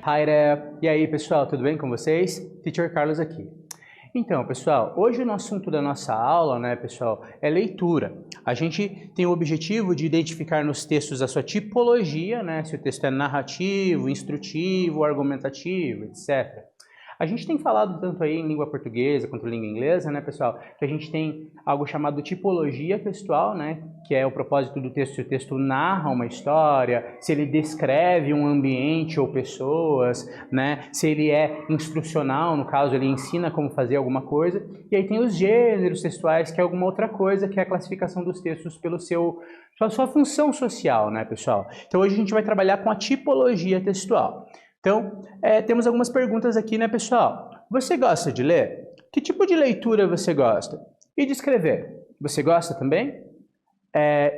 Hi there! E aí, pessoal, tudo bem com vocês? Teacher Carlos aqui. Então, pessoal, hoje o assunto da nossa aula, né, pessoal, é leitura. A gente tem o objetivo de identificar nos textos a sua tipologia, né, se o texto é narrativo, instrutivo, argumentativo, etc. A gente tem falado tanto aí em língua portuguesa quanto em língua inglesa, né, pessoal, que a gente tem algo chamado tipologia textual, né, que é o propósito do texto, se o texto narra uma história, se ele descreve um ambiente ou pessoas, né, se ele é instrucional, no caso, ele ensina como fazer alguma coisa, e aí tem os gêneros textuais, que é alguma outra coisa, que é a classificação dos textos pela sua função social, né, pessoal? Então hoje a gente vai trabalhar com a tipologia textual. Então, temos algumas perguntas aqui, né, pessoal? Você gosta de ler? Que tipo de leitura você gosta? E de escrever? Você gosta também?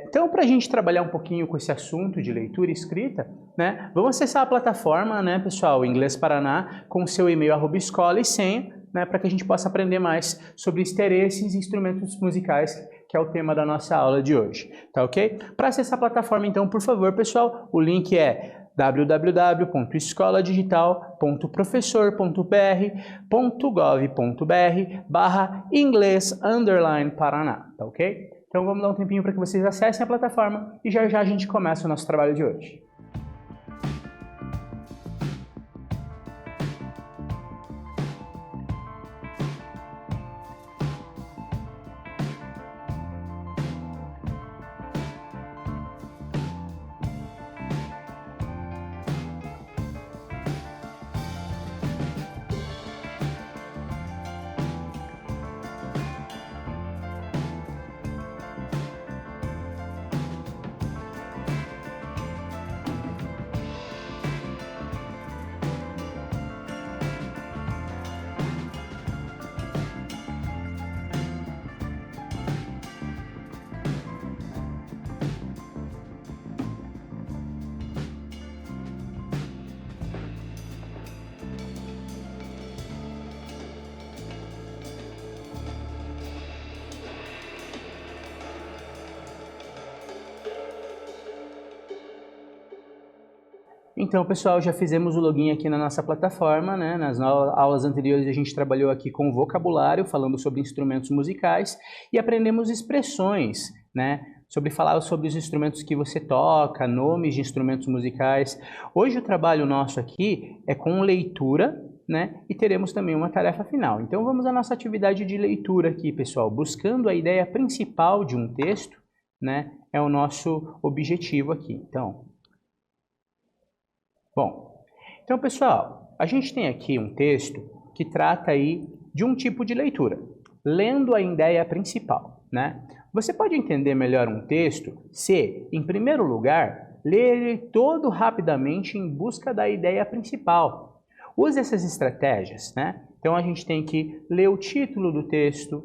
Então, para a gente trabalhar um pouquinho com esse assunto de leitura e escrita, né, vamos acessar a plataforma, né, pessoal, Inglês Paraná, com o seu e-mail @escola e senha, né, para que a gente possa aprender mais sobre interesses e instrumentos musicais, que é o tema da nossa aula de hoje, tá ok? Para acessar a plataforma, então, por favor, pessoal, o link é www.escoladigital.professor.br/inglês_Paraná, tá ok? Então vamos dar um tempinho para que vocês acessem a plataforma e já já a gente começa o nosso trabalho de hoje. Então, pessoal, já fizemos o login aqui na nossa plataforma, né? Nas aulas anteriores a gente trabalhou aqui com vocabulário, falando sobre instrumentos musicais e aprendemos expressões, né? Falar sobre os instrumentos que você toca, nomes de instrumentos musicais. Hoje o trabalho nosso aqui é com leitura, né? E teremos também uma tarefa final. Então vamos à nossa atividade de leitura aqui, pessoal, buscando a ideia principal de um texto, né? É o nosso objetivo aqui. Então, pessoal, a gente tem aqui um texto que trata aí de um tipo de leitura, lendo a ideia principal, né? Você pode entender melhor um texto se, em primeiro lugar, ler ele todo rapidamente em busca da ideia principal. Use essas estratégias, né? Então, a gente tem que ler o título do texto,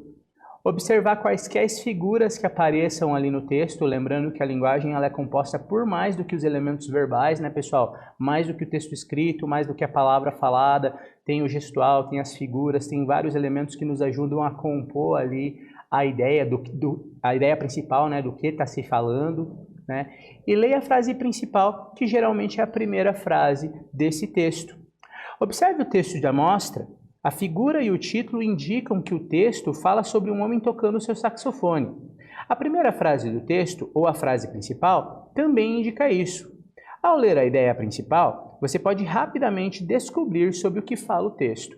observar quaisquer figuras que apareçam ali no texto, lembrando que a linguagem ela é composta por mais do que os elementos verbais, né, pessoal? Mais do que o texto escrito, mais do que a palavra falada, tem o gestual, tem as figuras, tem vários elementos que nos ajudam a compor ali a ideia, a ideia principal, né, do que está se falando, né? E leia a frase principal, que geralmente é a primeira frase desse texto. Observe o texto de amostra. A figura e o título indicam que o texto fala sobre um homem tocando seu saxofone. A primeira frase do texto, ou a frase principal, também indica isso. Ao ler a ideia principal, você pode rapidamente descobrir sobre o que fala o texto.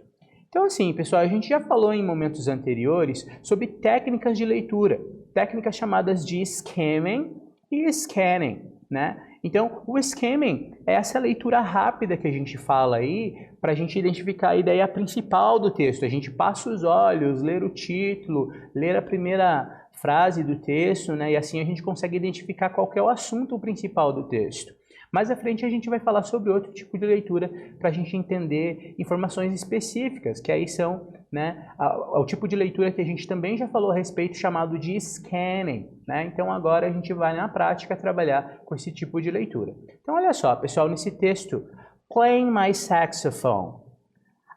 Então, assim, pessoal, a gente já falou em momentos anteriores sobre técnicas de leitura, técnicas chamadas de skimming e scanning, né? Então, o skimming é essa leitura rápida que a gente fala aí para a gente identificar a ideia principal do texto. A gente passa os olhos, ler o título, ler a primeira frase do texto, né? E assim a gente consegue identificar qual que é o assunto principal do texto. Mais à frente a gente vai falar sobre outro tipo de leitura para a gente entender informações específicas, que aí são, né, o tipo de leitura que a gente também já falou a respeito, chamado de scanning, né? Então agora a gente vai na prática trabalhar com esse tipo de leitura. Então olha só, pessoal, nesse texto, playing my saxophone.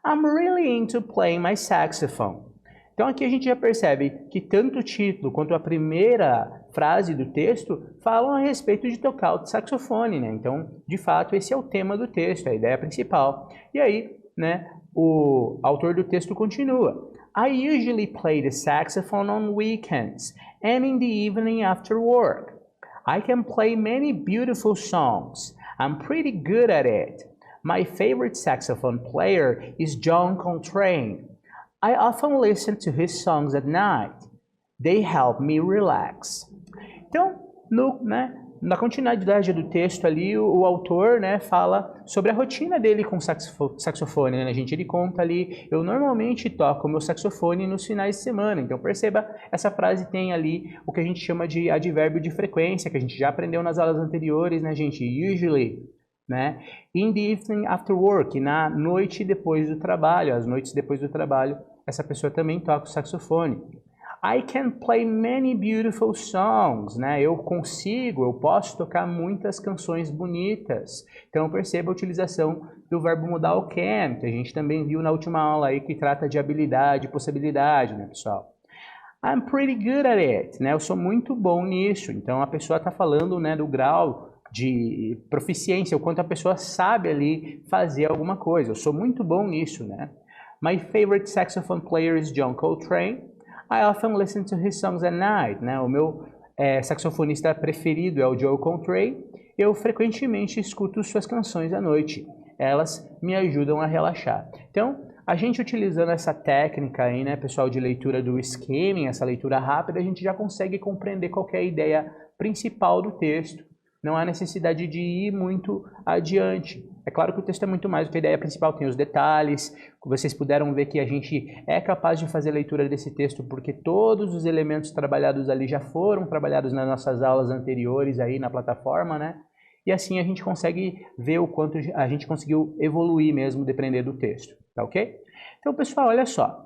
I'm really into playing my saxophone. Então aqui a gente já percebe que tanto o título quanto a primeira frase do texto falam a respeito de tocar o saxofone, né? Então, de fato, esse é o tema do texto, a ideia principal. E aí, né, o autor do texto continua. I usually play the saxophone on weekends and in the evening after work. I can play many beautiful songs. I'm pretty good at it. My favorite saxophone player is John Coltrane. I often listen to his songs at night. They help me relax. Então, na continuidade do texto ali, o autor, né, fala sobre a rotina dele com saxofone, né, gente? Ele conta ali, eu normalmente toco meu saxofone nos finais de semana. Então, perceba, essa frase tem ali o que a gente chama de advérbio de frequência, que a gente já aprendeu nas aulas anteriores, né, gente? Usually, né? In the evening after work, na noite depois do trabalho, as noites depois do trabalho, essa pessoa também toca o saxofone. I can play many beautiful songs, né? Eu posso tocar muitas canções bonitas. Então perceba a utilização do verbo modal can, que a gente também viu na última aula aí, que trata de habilidade e possibilidade, né, pessoal? I'm pretty good at it, né? Eu sou muito bom nisso. Então a pessoa está falando, né, do grau de proficiência, o quanto a pessoa sabe ali fazer alguma coisa. Eu sou muito bom nisso, né? My favorite saxophone player is John Coltrane. I often listen to his songs at night, né? O meu saxofonista preferido é o Joe Coltrane. Eu frequentemente escuto suas canções à noite. Elas me ajudam a relaxar. Então, a gente utilizando essa técnica aí, né, pessoal, de leitura do skimming, essa leitura rápida, a gente já consegue compreender qual que é a ideia principal do texto. Não há necessidade de ir muito adiante. É claro que o texto é muito mais do que a ideia principal, tem os detalhes. Vocês puderam ver que a gente é capaz de fazer leitura desse texto porque todos os elementos trabalhados ali já foram trabalhados nas nossas aulas anteriores aí na plataforma, né? E assim a gente consegue ver o quanto a gente conseguiu evoluir mesmo dependendo do texto, tá ok? Então, pessoal, olha só.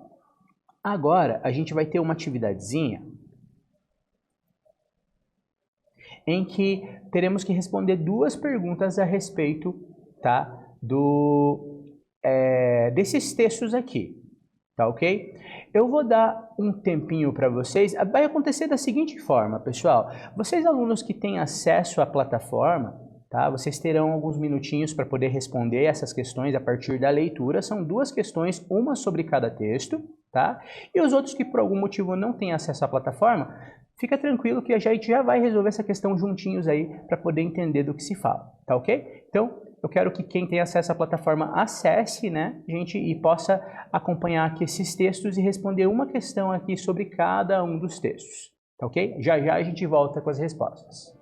Agora a gente vai ter uma atividadezinha em que teremos que responder duas perguntas a respeito, tá, desses textos aqui, tá ok? Eu vou dar um tempinho para vocês. Vai acontecer da seguinte forma, pessoal. Vocês alunos que têm acesso à plataforma, tá, vocês terão alguns minutinhos para poder responder essas questões a partir da leitura. São duas questões, uma sobre cada texto, tá? E os outros que por algum motivo não têm acesso à plataforma, fica tranquilo que a gente já vai resolver essa questão juntinhos aí para poder entender do que se fala, tá ok? Então, eu quero que quem tem acesso à plataforma acesse, né, gente, e possa acompanhar aqui esses textos e responder uma questão aqui sobre cada um dos textos, tá ok? Já já a gente volta com as respostas.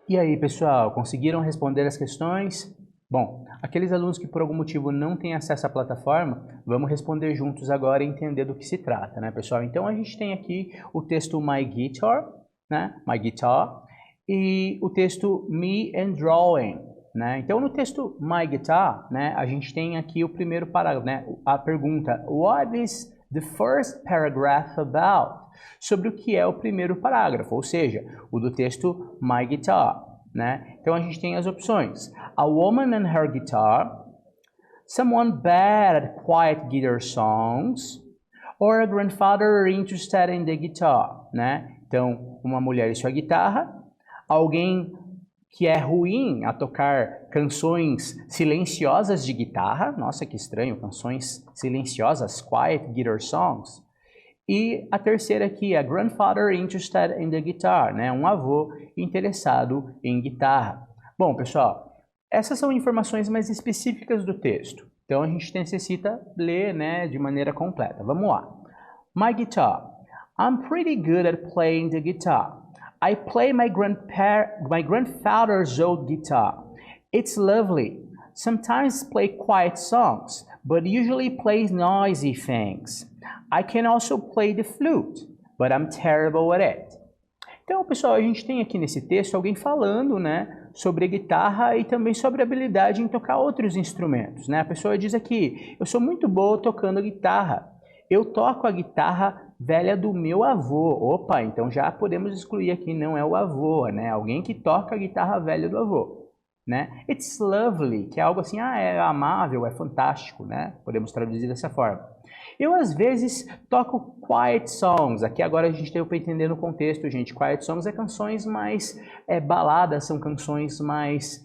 E aí, pessoal, conseguiram responder as questões? Bom, aqueles alunos que por algum motivo não têm acesso à plataforma, vamos responder juntos agora e entender do que se trata, né, pessoal? Então, a gente tem aqui o texto My Guitar, né, My Guitar, e o texto Me and Drawing, né? Então, no texto My Guitar, né, a gente tem aqui o primeiro parágrafo, né, a pergunta, What is the first paragraph about? Sobre o que é o primeiro parágrafo, ou seja, o do texto My Guitar, né? Então a gente tem as opções: A woman and her guitar, someone bad at quiet guitar songs, or a grandfather interested in the guitar, né? Então, uma mulher e sua guitarra, alguém que é ruim a tocar canções silenciosas de guitarra, nossa que estranho, canções silenciosas, quiet guitar songs. E a terceira aqui, a grandfather interested in the guitar, né? Um avô interessado em guitarra. Bom, pessoal, essas são informações mais específicas do texto. Então a gente necessita ler, né, de maneira completa. Vamos lá. My guitar. I'm pretty good at playing the guitar. I play my grandfather's old guitar. It's lovely. Sometimes play quiet songs, but usually plays noisy things. I can also play the flute, but I'm terrible at it. Então, pessoal, a gente tem aqui nesse texto alguém falando, né, sobre guitarra e também sobre a habilidade em tocar outros instrumentos, né? A pessoa diz aqui, eu sou muito boa tocando guitarra. Eu toco a guitarra velha do meu avô. Opa, então já podemos excluir aqui, não é o avô, né? Alguém que toca a guitarra velha do avô, né? It's lovely, que é algo assim, é amável, é fantástico, né? Podemos traduzir dessa forma. Eu, às vezes, toco quiet songs. Aqui agora a gente tem para entender no contexto, gente. Quiet songs é canções mais baladas, são canções mais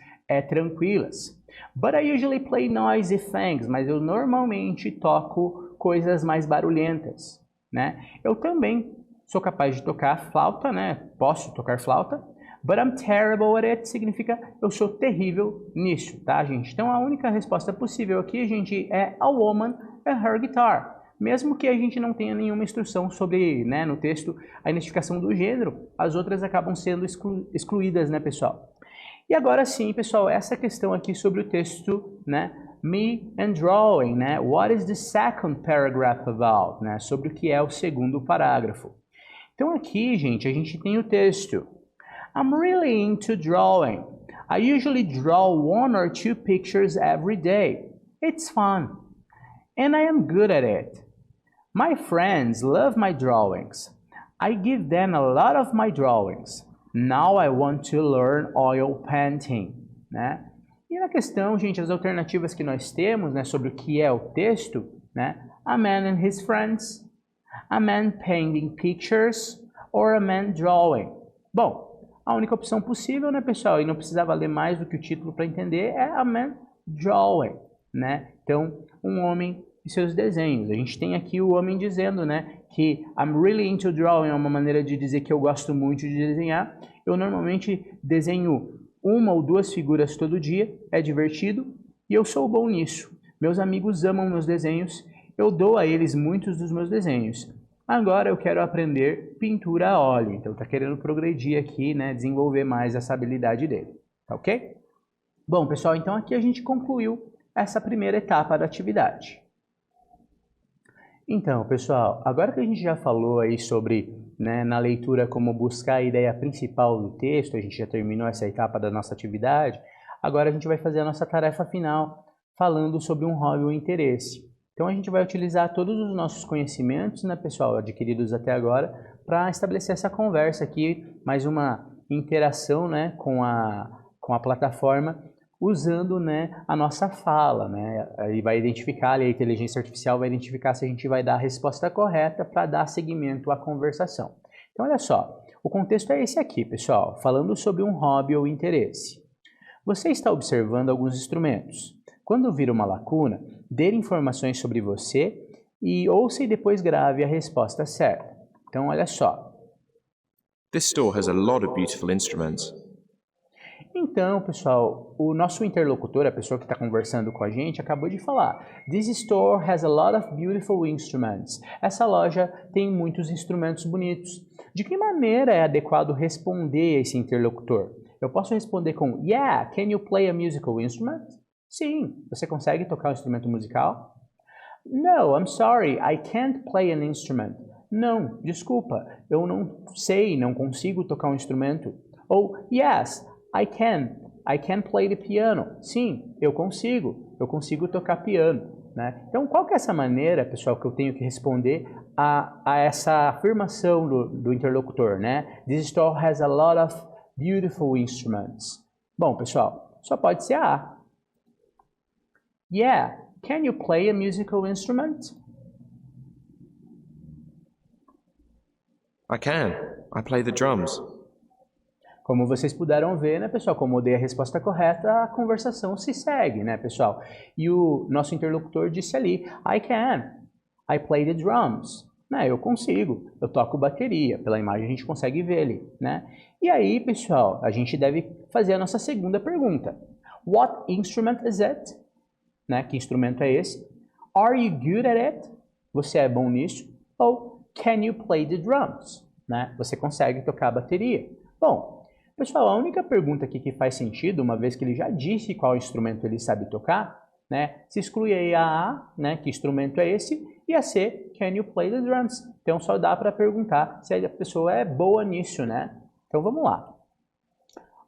tranquilas. But I usually play noisy things. Mas eu normalmente toco coisas mais barulhentas, né? Eu também sou capaz de tocar flauta, né? Posso tocar flauta. But I'm terrible at it significa eu sou terrível nisso, tá, gente? Então a única resposta possível aqui, gente, é a woman and her guitar. Mesmo que a gente não tenha nenhuma instrução sobre, né, no texto, a identificação do gênero, as outras acabam sendo excluídas, né, pessoal? E agora sim, pessoal, essa questão aqui sobre o texto, né, Me and Drawing, né? What is the second paragraph about? Né? Sobre o que é o segundo parágrafo. Então aqui, gente, a gente tem o texto. I'm really into drawing. I usually draw 1 or 2 pictures every day. It's fun. And I am good at it. My friends love my drawings. I give them a lot of my drawings. Now I want to learn oil painting, né? E na questão, gente, as alternativas que nós temos, né, sobre o que é o texto, né? A man and his friends, a man painting pictures, or a man drawing. Bom, a única opção possível, né, pessoal, e não precisava ler mais do que o título para entender, é a man drawing, né? Então, um homem e seus desenhos. A gente tem aqui o homem dizendo, né, que I'm really into drawing é uma maneira de dizer que eu gosto muito de desenhar. Eu normalmente desenho 1 ou 2 figuras todo dia, é divertido e eu sou bom nisso. Meus amigos amam meus desenhos, eu dou a eles muitos dos meus desenhos. Agora eu quero aprender pintura a óleo, então está querendo progredir aqui, né, desenvolver mais essa habilidade dele, tá ok? Bom, pessoal, então aqui a gente concluiu essa primeira etapa da atividade. Então, pessoal, agora que a gente já falou aí sobre, né, na leitura como buscar a ideia principal do texto, a gente já terminou essa etapa da nossa atividade, agora a gente vai fazer a nossa tarefa final falando sobre um hobby ou interesse. Então a gente vai utilizar todos os nossos conhecimentos, né, pessoal, adquiridos até agora, para estabelecer essa conversa aqui, mais uma interação, né, com a plataforma, usando, né, a nossa fala, né? Aí vai identificar, a inteligência artificial vai identificar se a gente vai dar a resposta correta para dar seguimento à conversação. Então, olha só, o contexto é esse aqui, pessoal, falando sobre um hobby ou interesse. Você está observando alguns instrumentos. Quando vir uma lacuna, dê informações sobre você e ouça e depois grave a resposta certa. Então, olha só. This store has a lot of beautiful instruments. Então, pessoal, o nosso interlocutor, a pessoa que está conversando com a gente, acabou de falar. This store has a lot of beautiful instruments. Essa loja tem muitos instrumentos bonitos. De que maneira é adequado responder a esse interlocutor? Eu posso responder com Yeah, can you play a musical instrument? Sim, você consegue tocar um instrumento musical? No, I'm sorry, I can't play an instrument. Não, desculpa, eu não sei, não consigo tocar um instrumento. Ou Yes, I can play the piano. Sim, eu consigo tocar piano. Né? Então, qual que é essa maneira, pessoal, que eu tenho que responder a essa afirmação do interlocutor, né? This store has a lot of beautiful instruments. Bom, pessoal, só pode ser a A. Yeah, can you play a musical instrument? I can. I play the drums. Como vocês puderam ver, né, pessoal, como eu dei a resposta correta, a conversação se segue, né, pessoal? E o nosso interlocutor disse ali, I can, I play the drums. Né, eu consigo, eu toco bateria. Pela imagem a gente consegue ver ali, né? E aí, pessoal, a gente deve fazer a nossa segunda pergunta. What instrument is it? Né, que instrumento é esse? Are you good at it? Você é bom nisso? Ou can you play the drums? Né? Você consegue tocar a bateria? Bom, pessoal, a única pergunta aqui que faz sentido, uma vez que ele já disse qual instrumento ele sabe tocar, né? Se exclui aí a A, né? Que instrumento é esse? E a C, can you play the drums? Então só dá para perguntar se a pessoa é boa nisso, né? Então vamos lá.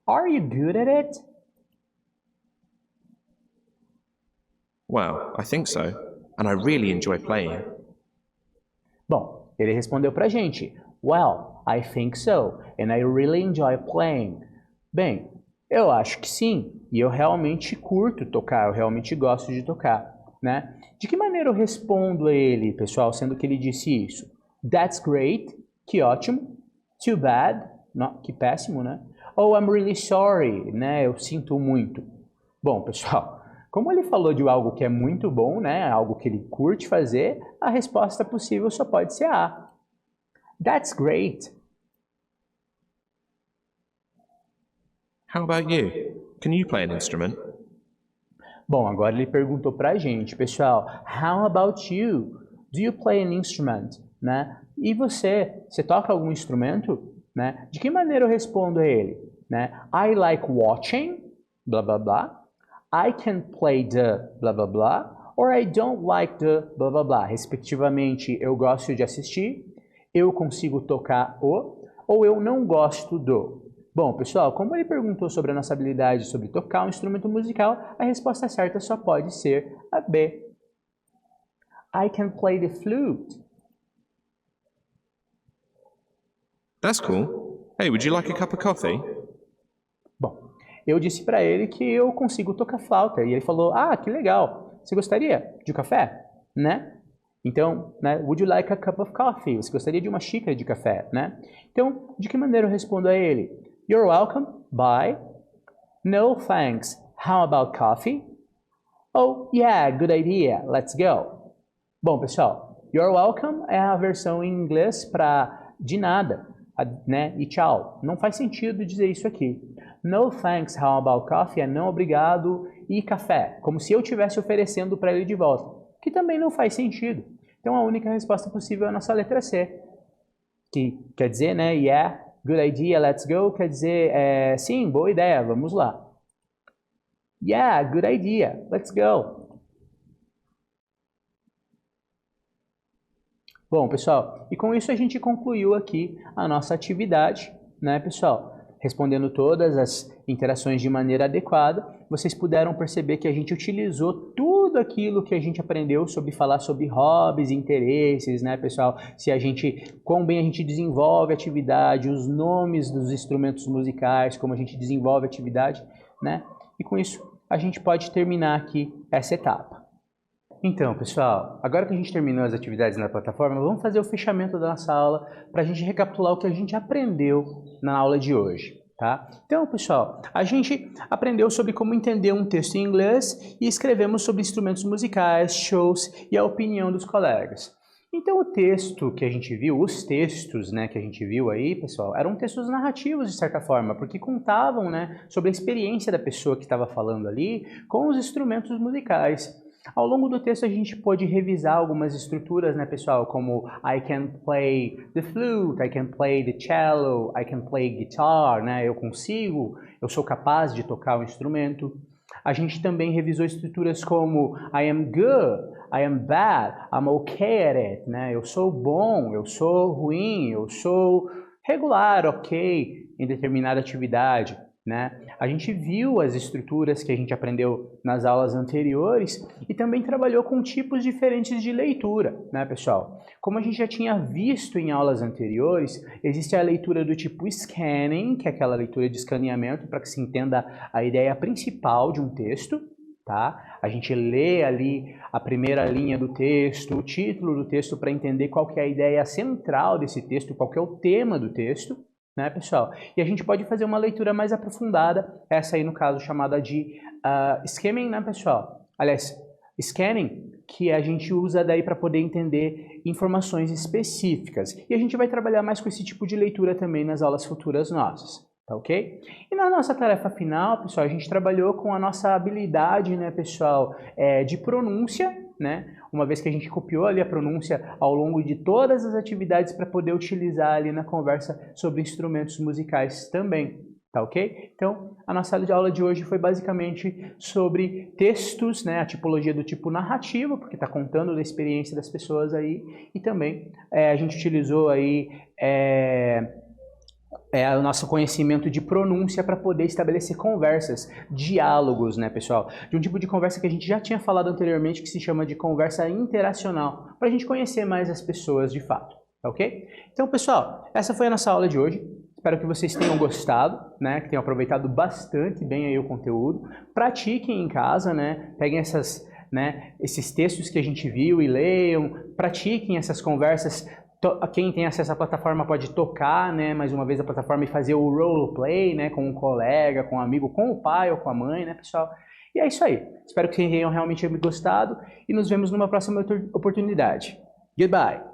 Are you good at it? Well, I think so, and I really enjoy playing. Bom, ele respondeu pra gente. Well, I think so, and I really enjoy playing. Bem, eu acho que sim, e eu realmente curto tocar, eu realmente gosto de tocar, né? De que maneira eu respondo a ele, pessoal, sendo que ele disse isso? That's great, que ótimo. Too bad, não, que péssimo, né? Ou I'm really sorry, né? Eu sinto muito. Bom, pessoal, como ele falou de algo que é muito bom, né? Algo que ele curte fazer, a resposta possível só pode ser A. That's great. How about you? Can you play an instrument? Bom, agora ele perguntou pra gente, pessoal, how about you? Do you play an instrument? Né? E você toca algum instrumento? Né? De que maneira eu respondo a ele? Né? I like watching, blá blá blá. I can play the, blá blá blá. Or I don't like the, blá blá blá. Respectivamente, eu gosto de assistir, eu consigo tocar o, ou eu não gosto do. Bom, pessoal, como ele perguntou sobre a nossa habilidade sobre tocar um instrumento musical, a resposta certa só pode ser a B. I can play the flute. That's cool. Hey, would you like a cup of coffee? Bom, eu disse para ele que eu consigo tocar flauta e ele falou, ah, que legal, você gostaria de café? Né? Então, né, would you like a cup of coffee? Você gostaria de uma xícara de café? Né? Então, de que maneira eu respondo a ele? You're welcome, bye. No thanks, how about coffee? Oh, yeah, good idea, let's go. Bom, pessoal, you're welcome é a versão em inglês para de nada, né? E tchau. Não faz sentido dizer isso aqui. No thanks, how about coffee é não obrigado e café, como se eu estivesse oferecendo para ele de volta, que também não faz sentido. Então a única resposta possível é a nossa letra C, que quer dizer, né, yeah, good idea, let's go, quer dizer, sim, boa ideia, vamos lá. Yeah, good idea, let's go. Bom, pessoal, e com isso a gente concluiu aqui a nossa atividade, né, pessoal? Respondendo todas as interações de maneira adequada, vocês puderam perceber que a gente utilizou tudo aquilo que a gente aprendeu sobre falar sobre hobbies, interesses, né, pessoal? Quão bem a gente desenvolve a atividade, os nomes dos instrumentos musicais, como a gente desenvolve a atividade, né? E com isso a gente pode terminar aqui essa etapa. Então, pessoal, agora que a gente terminou as atividades na plataforma, vamos fazer o fechamento da nossa aula para a gente recapitular o que a gente aprendeu na aula de hoje, tá? Então, pessoal, a gente aprendeu sobre como entender um texto em inglês e escrevemos sobre instrumentos musicais, shows e a opinião dos colegas. Então, o texto que a gente viu, os textos, né, que a gente viu aí, pessoal, eram textos narrativos, de certa forma, porque contavam, né, sobre a experiência da pessoa que estava falando ali com os instrumentos musicais. Ao longo do texto a gente pôde revisar algumas estruturas, né, pessoal, como I can play the flute, I can play the cello, I can play guitar, né, eu consigo, eu sou capaz de tocar o instrumento. A gente também revisou estruturas como I am good, I am bad, I'm okay at it, né, eu sou bom, eu sou ruim, eu sou regular, ok, em determinada atividade. Né? A gente viu as estruturas que a gente aprendeu nas aulas anteriores e também trabalhou com tipos diferentes de leitura, né, pessoal? Como a gente já tinha visto em aulas anteriores, existe a leitura do tipo scanning, que é aquela leitura de escaneamento para que se entenda a ideia principal de um texto, tá? A gente lê ali a primeira linha do texto, o título do texto para entender qual que é a ideia central desse texto, qual que é o tema do texto, né, pessoal? E a gente pode fazer uma leitura mais aprofundada, essa aí no caso chamada de skimming, né, pessoal? Aliás, scanning, que a gente usa daí para poder entender informações específicas. E a gente vai trabalhar mais com esse tipo de leitura também nas aulas futuras nossas, tá ok? E na nossa tarefa final, pessoal, a gente trabalhou com a nossa habilidade, né, pessoal, de pronúncia, né? Uma vez que a gente copiou ali a pronúncia ao longo de todas as atividades para poder utilizar ali na conversa sobre instrumentos musicais também, tá ok? Então, a nossa aula de hoje foi basicamente sobre textos, né? A tipologia do tipo narrativo, porque está contando da experiência das pessoas aí, e também a gente utilizou aí o nosso conhecimento de pronúncia para poder estabelecer conversas, diálogos, né, pessoal? De um tipo de conversa que a gente já tinha falado anteriormente, que se chama de conversa interacional, para a gente conhecer mais as pessoas de fato, tá ok? Então, pessoal, essa foi a nossa aula de hoje. Espero que vocês tenham gostado, né, que tenham aproveitado bastante bem aí o conteúdo. Pratiquem em casa, né, peguem esses textos que a gente viu e leiam, pratiquem essas conversas. Quem tem acesso à plataforma pode tocar, né, mais uma vez a plataforma e fazer o roleplay, né, com um colega, com um amigo, com o pai ou com a mãe, né, pessoal? E é isso aí. Espero que vocês tenham realmente gostado e nos vemos numa próxima oportunidade. Goodbye!